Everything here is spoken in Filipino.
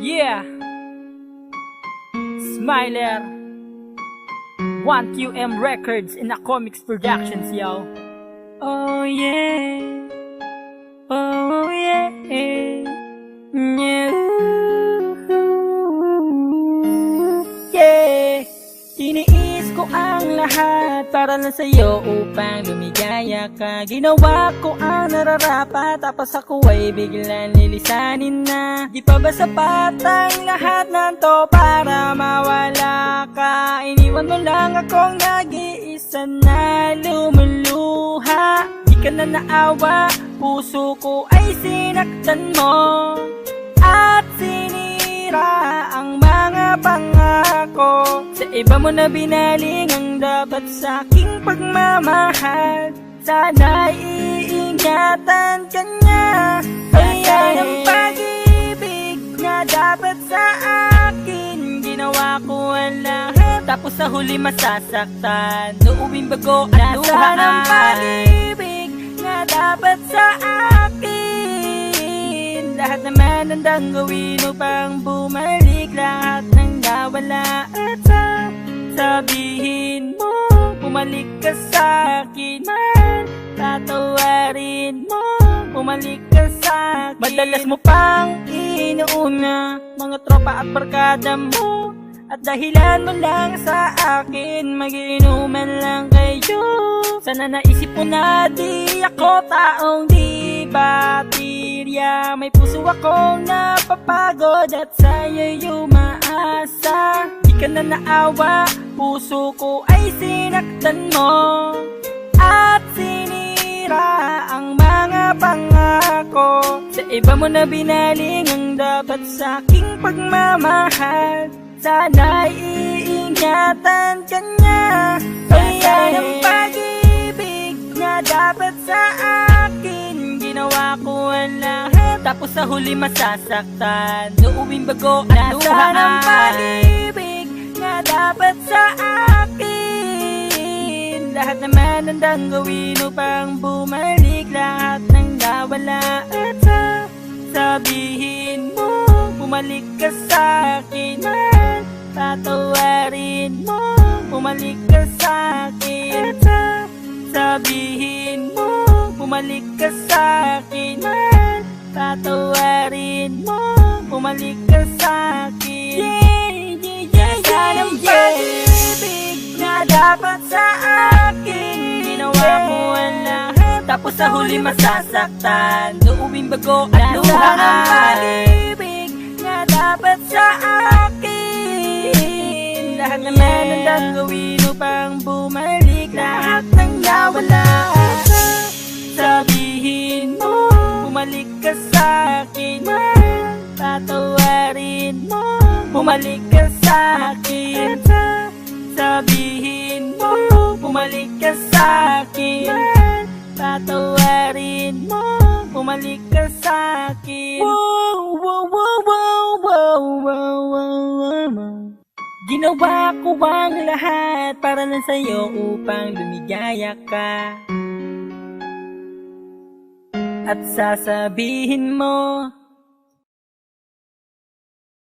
Yeah, Smiler, 1QM Records in a Comics Productions, yo. Oh yeah, oh yeah, yeah. Tiniis ko ang lahat para lang sa'yo upang lumigaya ka. Ginawa ko ang nararapat, tapos ako ay biglang lilisanin na. Di pa ba sapat ang lahat ng to para mawala ka? Iniwan mo lang akong nag-iisa na lumuluha. Di ka na naawa, puso ko ay sinaktan mo at sinira ang mga pangako. Sa iba mo na binaling ang dapat sa aking pagmamahal. Sana'y iingatan ka niya. Kaya ng pag-ibig na dapat sa akin, ginawa ko ang lahat, tapos sa huli masasaktan. Uuwing bago at luha ng pag-ibig na dapat sa akin. Lahat naman handang gawin upang bumalik, lahat ng nawala at sabihin mo, bumalik ka sa akin man. Tatawarin mo, bumalik ka sa akin. Madalas mo pang inuuna mga tropa at barkada mo, at dahilan mo lang sa akin, mag-inuman lang kayo. Sana naisip mo na di ako taong di baterya. May puso akong napapagod at sa'yo'y umaasa. Di ka na naawa, puso ko ay sinaktan mo at sinira ang mga pangako. Sa iba mo na binaling ang dapat sa aking pagmamahal. Sana'y iingatan ka niya. Kaya ng pag-ibig na dapat sa akin, ginawa ko ang lahat, tapos sa huli masasaktan. Uuwing bago at luha ng pag-ibig na dapat sa akin. Lahat naman handang gawin upang bumalik, lahat ng nawala at sabihin mo, bumalik ka sa akin man. Tatawarin mo, bumalik ka sa akin. Sabihin mo, bumalik ka sa akin man. Tatawarin mo, bumalik ka sa akin. Sana ng pag-ibig na dapat sa akin, ginawa mo ang lahat, tapos sa huli masasaktan. Uuwing bago at luha ng pag-ibig na dapat sa akin. Lahat naman handang gawin upang bumalik, lahat ng nawala at sabihin mo, bumalik ka sa akin man. Tatawarin mo, bumalik ka sa akin. Sabihin mo, bumalik ka sa akin man. Tatawarin mo, bumalik ka sa akin. Wow, wow, wow, wow, wow, wow, wow, wow. Ginawa ko ang lahat para lang sa'yo upang lumigaya ka. At sasabihin mo,